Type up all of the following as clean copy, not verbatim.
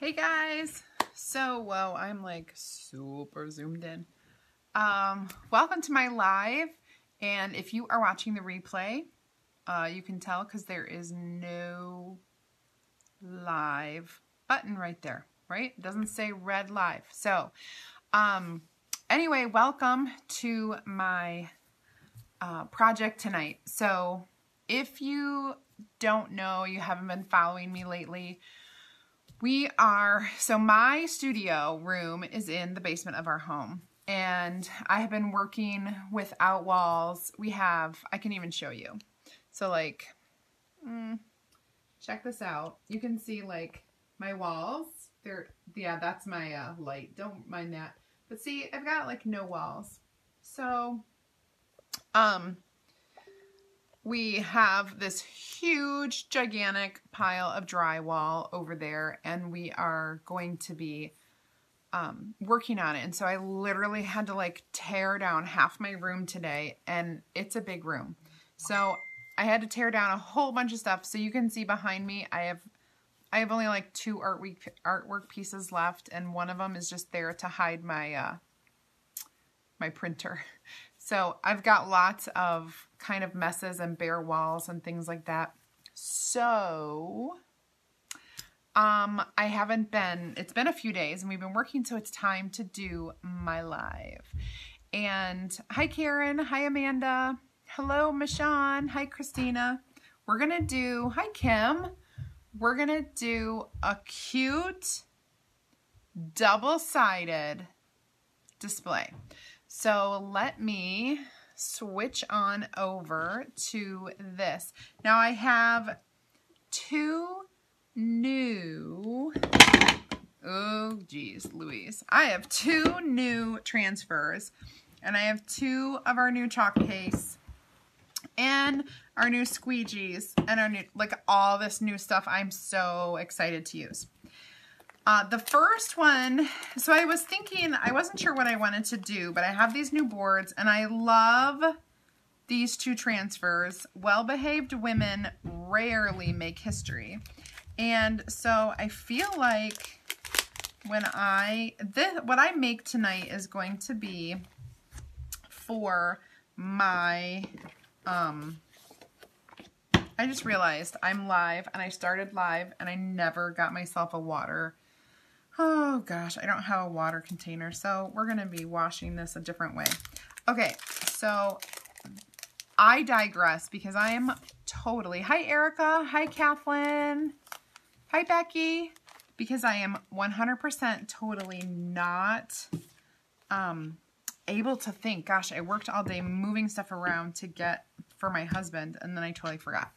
Hey guys, so whoa, I'm like super zoomed in. Welcome to my live, and if you are watching the replay, you can tell because there is no live button right there, right? It doesn't say red live. So, anyway, welcome to my project tonight. So, if you don't know, you haven't been following me lately, so my studio room is in the basement of our home, and I have been working without walls. I can even show you. So like, check this out. You can see like my walls. Yeah, that's my light. Don't mind that. But see, I've got like no walls. So, we have this huge, gigantic pile of drywall over there, and we are going to be working on it. And so I literally had to like tear down half my room today, and it's a big room. So I had to tear down a whole bunch of stuff. So you can see behind me, I have only like 2 artwork pieces left, and one of them is just there to hide my my printer. So I've got lots of kind of messes and bare walls and things like that. So it's been a few days and we've been working, so it's time to do my live. And hi Karen, hi Amanda, hello Michonne, hi Christina. Hi Kim. We're gonna do a cute double-sided display. So let me switch on over to this. Now I have 2 new, oh geez Louise. I have 2 new transfers, and I have 2 of our new chalk pastes and our new squeegees and our new, like all this new stuff I'm so excited to use. The first one, so I was thinking, I wasn't sure what I wanted to do, but I have these new boards and I love these 2 transfers. Well-behaved women rarely make history. And so I feel like what I make tonight is going to be for my, I just realized I'm live, and I started live and I never got myself a water. Oh gosh, I don't have a water container, so we're going to be washing this a different way. Okay, so I digress because I am totally, hi Erica, hi Kathleen, hi Becky, because I am 100% totally not able to think. Gosh, I worked all day moving stuff around to get for my husband, and then I totally forgot.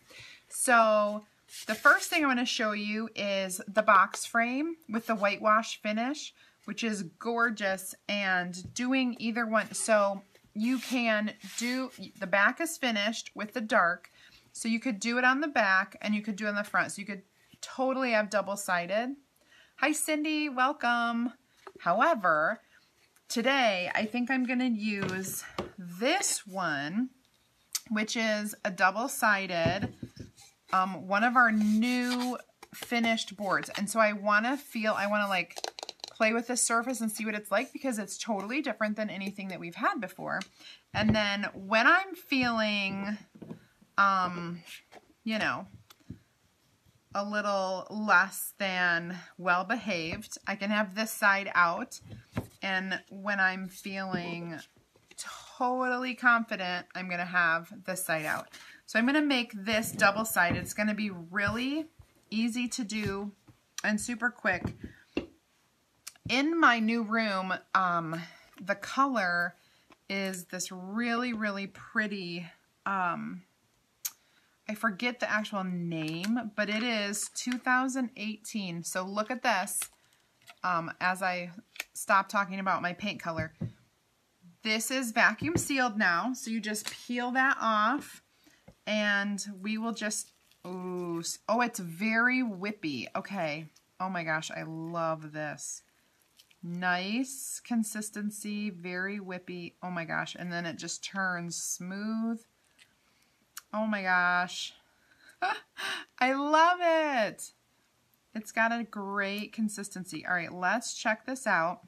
So the first thing I want to show you is the box frame with the whitewash finish, which is gorgeous, and doing either one. So you can do, the back is finished with the dark, so you could do it on the back and you could do it on the front. So you could totally have double-sided. Hi Cindy, welcome. However, today I think I'm going to use this one, which is a double-sided, one of our new finished boards. And so I want to like play with this surface and see what it's like, because it's totally different than anything that we've had before. And then when I'm feeling, you know, a little less than well-behaved, I can have this side out. And when I'm feeling totally confident, I'm going to have this side out. So I'm going to make this double-sided. It's going to be really easy to do and super quick. In my new room, the color is this really, really pretty, I forget the actual name, but it is 2018. So look at this as I stop talking about my paint color. This is vacuum sealed now, so you just peel that off. And we will just, oh, it's very whippy. Okay. Oh my gosh, I love this. Nice consistency, very whippy. Oh my gosh. And then it just turns smooth. Oh my gosh. I love it. It's got a great consistency. All right, let's check this out.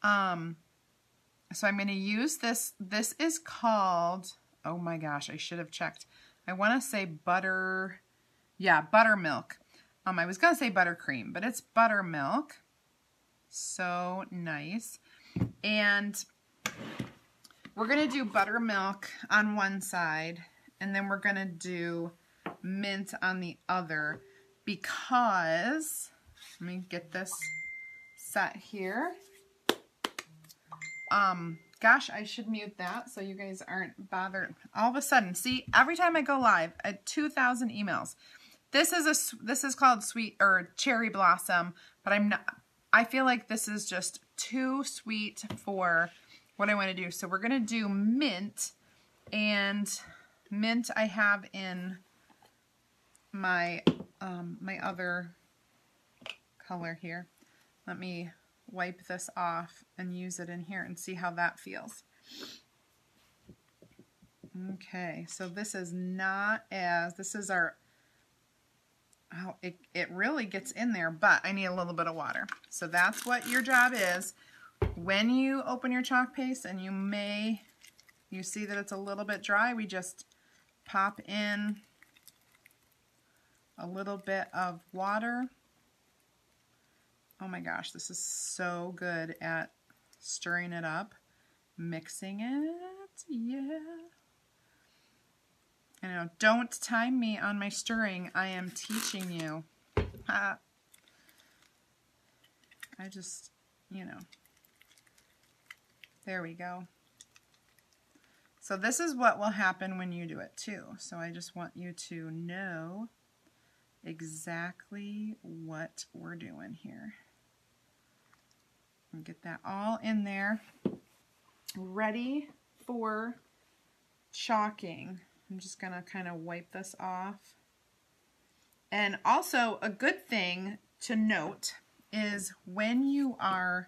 So I'm going to use this. This is called, oh my gosh, I should have checked. I want to say buttermilk. I was going to say buttercream, but it's buttermilk. So nice. And we're going to do buttermilk on one side, and then we're going to do mint on the other, because, let me get this set here. Gosh, I should mute that so you guys aren't bothered. All of a sudden, see, every time I go live, I had 2,000 emails. This is called sweet or cherry blossom, but I feel like this is just too sweet for what I want to do. So we're going to do mint, and mint I have in my, my other color here. Let me wipe this off and use it in here and see how that feels. Okay, so this is not as, this is our, oh, it really gets in there, but I need a little bit of water. So that's what your job is. When you open your chalk paste and you see that it's a little bit dry, we just pop in a little bit of water. Oh my gosh, this is so good at stirring it up, mixing it, yeah. I know, don't time me on my stirring, I am teaching you. I just, you know, there we go. So this is what will happen when you do it too. So I just want you to know exactly what we're doing here. And get that all in there, ready for chalking. I'm just gonna kind of wipe this off. And also a good thing to note is when you're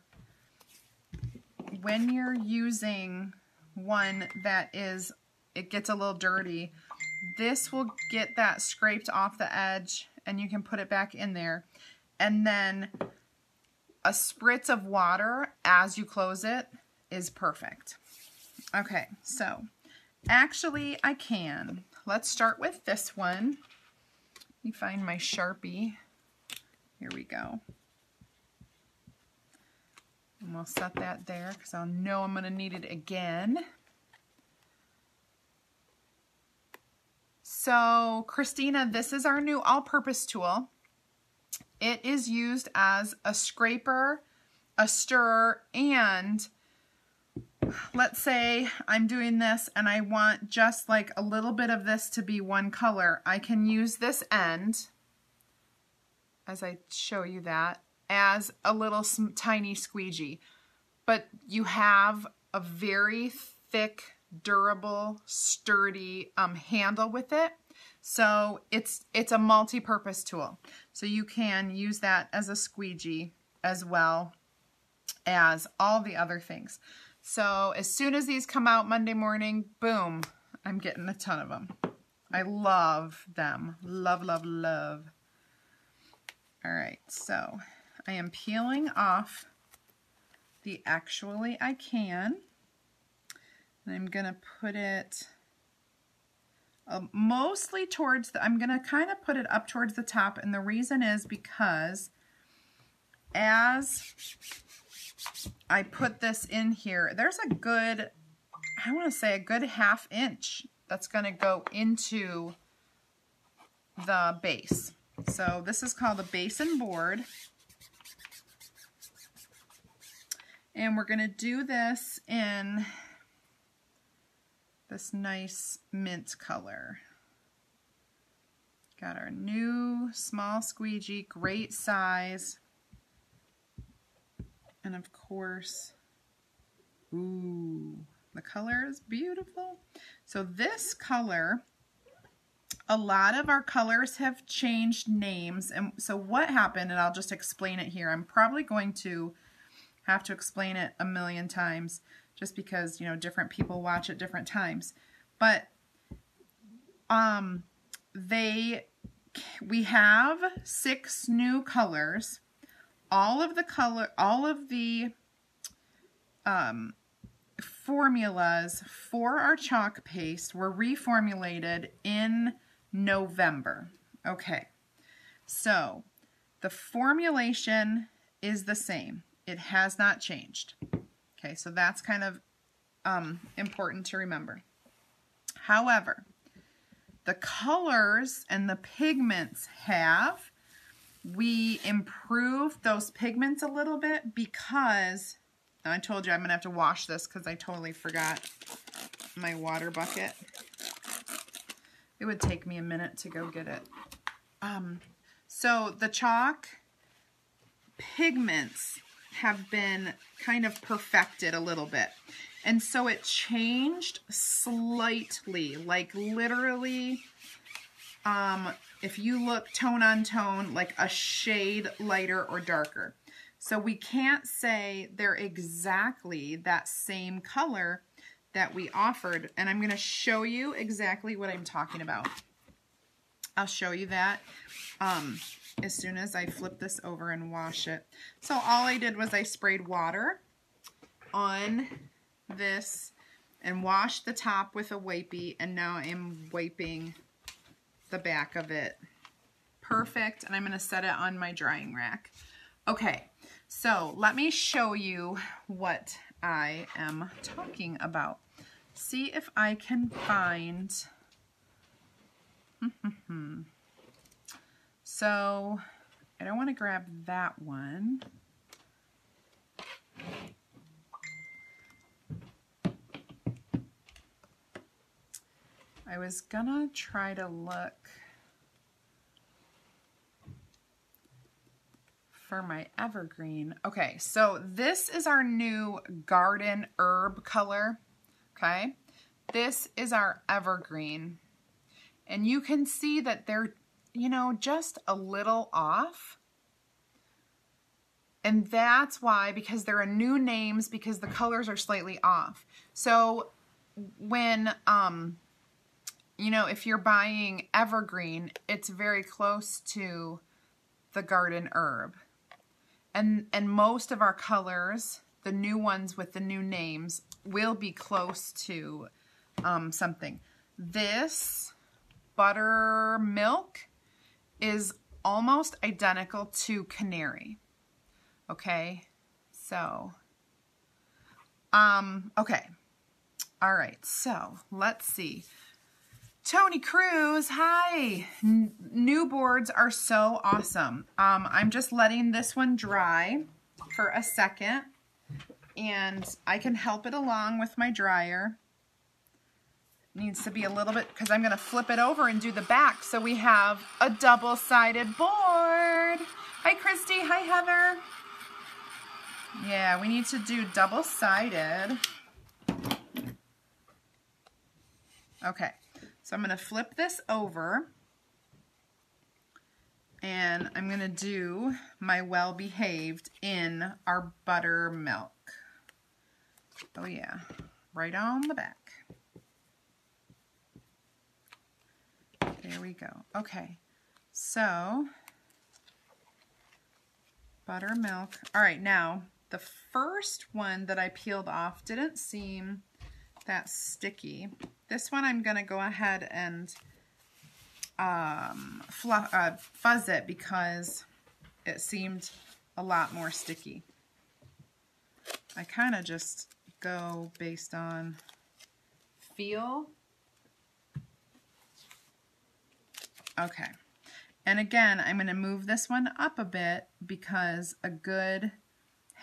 using one that is, it gets a little dirty, this will get that scraped off the edge and you can put it back in there. And then a spritz of water as you close it is perfect. Okay, so actually I can. Let's start with this one. Let me find my Sharpie. Here we go. And we'll set that there because I'll know I'm going to need it again. So Christina, this is our new all-purpose tool. It is used as a scraper, a stirrer, and let's say I'm doing this and I want just like a little bit of this to be one color. I can use this end, as I show you that, as a little tiny squeegee. But you have a very thick, durable, sturdy handle with it. So it's a multi-purpose tool. So you can use that as a squeegee as well as all the other things. So as soon as these come out Monday morning, boom, I'm getting a ton of them. I love them. Love, love, love. All right, so I am peeling off the Actually I Can. And I'm going to put it mostly towards the, I'm going to kind of put it up towards the top. And the reason is because as I put this in here, there's a good, I want to say a good ½ inch that's going to go into the base. So this is called a basin board. And we're going to do this in this nice mint color. Got our new small squeegee, great size. And of course, ooh, the color is beautiful. So this color, a lot of our colors have changed names. And so what happened, and I'll just explain it here. I'm probably going to have to explain it a million times just because, you know, different people watch at different times. But they we have 6 new colors. All of the formulas for our chalk paste were reformulated in November. Okay, so the formulation is the same. It has not changed. Okay, so that's kind of important to remember. However, the colors and the pigments have. We improved those pigments a little bit because I told you I'm going to have to wash this because I totally forgot my water bucket. It would take me a minute to go get it. So the chalk pigments have been kind of perfected a little bit. And so it changed slightly, like literally, if you look tone on tone, like a shade lighter or darker. So we can't say they're exactly that same color that we offered. And I'm going to show you exactly what I'm talking about. I'll show you that as soon as I flip this over and wash it. So all I did was I sprayed water on this and washed the top with a wipey, and now I'm wiping the back of it. Perfect. And I'm going to set it on my drying rack. Okay, so let me show you what I am talking about. See if I can find... So I don't want to grab that one. I was gonna try to look for my evergreen. Okay, so this is our new garden herb color. Okay, this is our evergreen. And you can see that they're, you know, just a little off. And that's why, because there are new names, because the colors are slightly off. So when, you know, if you're buying evergreen, it's very close to the garden herb. And most of our colors, the new ones with the new names, will be close to something. This buttermilk is almost identical to canary. Okay, so, okay, all right, so let's see. Tony Cruz, hi. New boards are so awesome. I'm just letting this one dry for a second, and I can help it along with my dryer. Needs to be a little bit, because I'm going to flip it over and do the back. So we have a double-sided board. Hi, Christy. Hi, Heather. Yeah, we need to do double-sided. Okay, so I'm going to flip this over. And I'm going to do my well-behaved in our buttermilk. Oh, yeah. Right on the back. There we go. Okay, so buttermilk. All right, now the first one that I peeled off didn't seem that sticky. This one I'm going to go ahead and fuzz it because it seemed a lot more sticky. I kind of just go based on feel. Okay, and again, I'm going to move this one up a bit because a good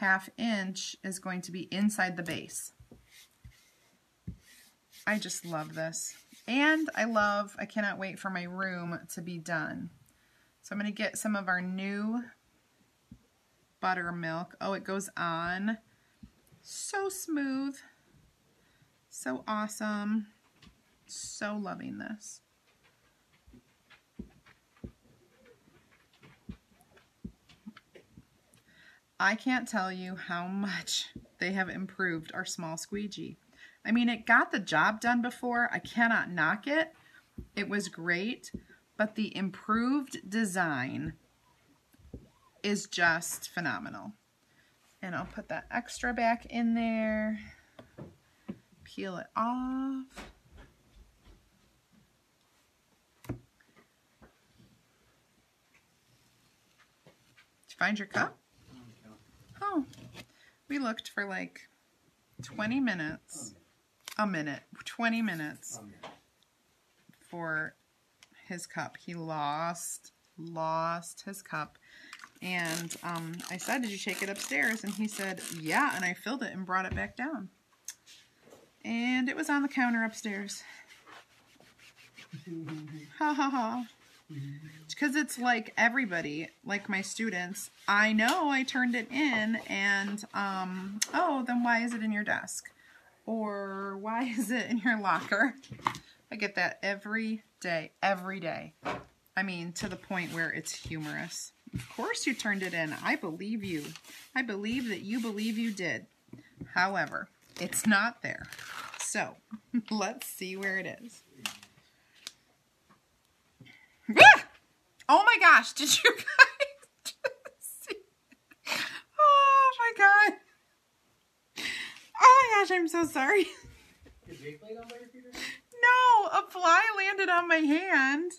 ½ inch is going to be inside the base. I just love this. And I cannot wait for my room to be done. So I'm going to get some of our new buttermilk. Oh, it goes on. So smooth. So awesome. So loving this. I can't tell you how much they have improved our small squeegee. I mean, it got the job done before. I cannot knock it. It was great. but the improved design is just phenomenal. And I'll put that extra back in there, peel it off. Did you find your cup? Oh, we looked for like 20 minutes, 20 minutes for his cup. He lost his cup. And I said, did you take it upstairs? And he said, yeah, and I filled it and brought it back down. And it was on the counter upstairs. Ha ha ha. Because it's like everybody, like my students, I know I turned it in and, oh, then why is it in your desk? Or why is it in your locker? I get that every day, every day. I mean, to the point where it's humorous. Of course you turned it in. I believe you. I believe that you believe you did. However, it's not there. So, let's see where it is. Ah! Oh my gosh, did you guys just see? Oh my god. Oh my gosh, I'm so sorry. Did Jake lay down by your feet or something? No, a fly landed on my hand.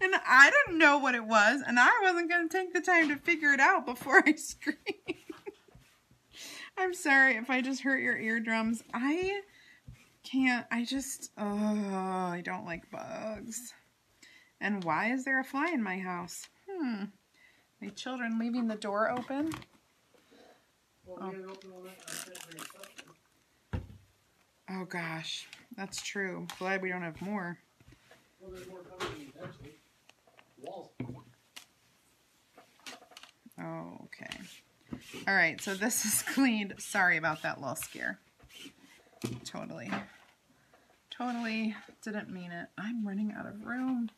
And I didn't know what it was, and I wasn't going to take the time to figure it out before I screamed. I'm sorry if I just hurt your eardrums. I can't, I don't like bugs. And why is there a fly in my house? My children leaving the door open? Oh gosh, that's true. Glad we don't have more. Well, there's more coming eventually. Walls. Okay. All right, so this is cleaned. Sorry about that little scare. Totally didn't mean it. I'm running out of room.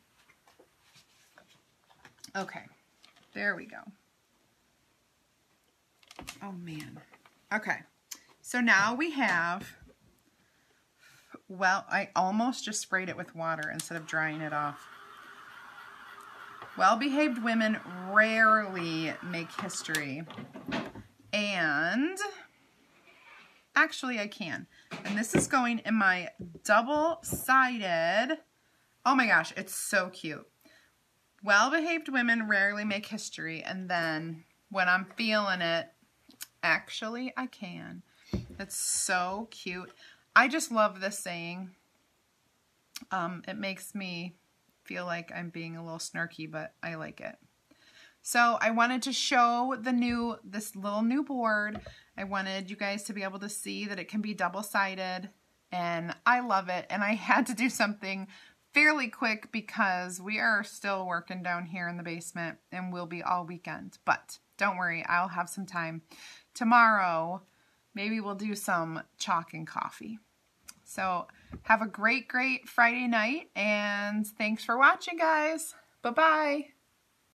Okay, there we go. Oh man. Okay, so now we have, well, I almost just sprayed it with water instead of drying it off. Well-behaved women rarely make history. And actually I can. And this is going in my double-sided. Oh my gosh, it's so cute. Well-behaved women rarely make history. And then when I'm feeling it, actually I can. It's so cute. I just love this saying. It makes me feel like I'm being a little snarky, but I like it. So I wanted to show this little new board. I wanted you guys to be able to see that it can be double-sided, and I love it. And I had to do something fairly quick because we are still working down here in the basement and we'll be all weekend. But don't worry, I'll have some time. Tomorrow, maybe we'll do some chalk and coffee. So have a great Friday night, and thanks for watching, guys. Bye-bye.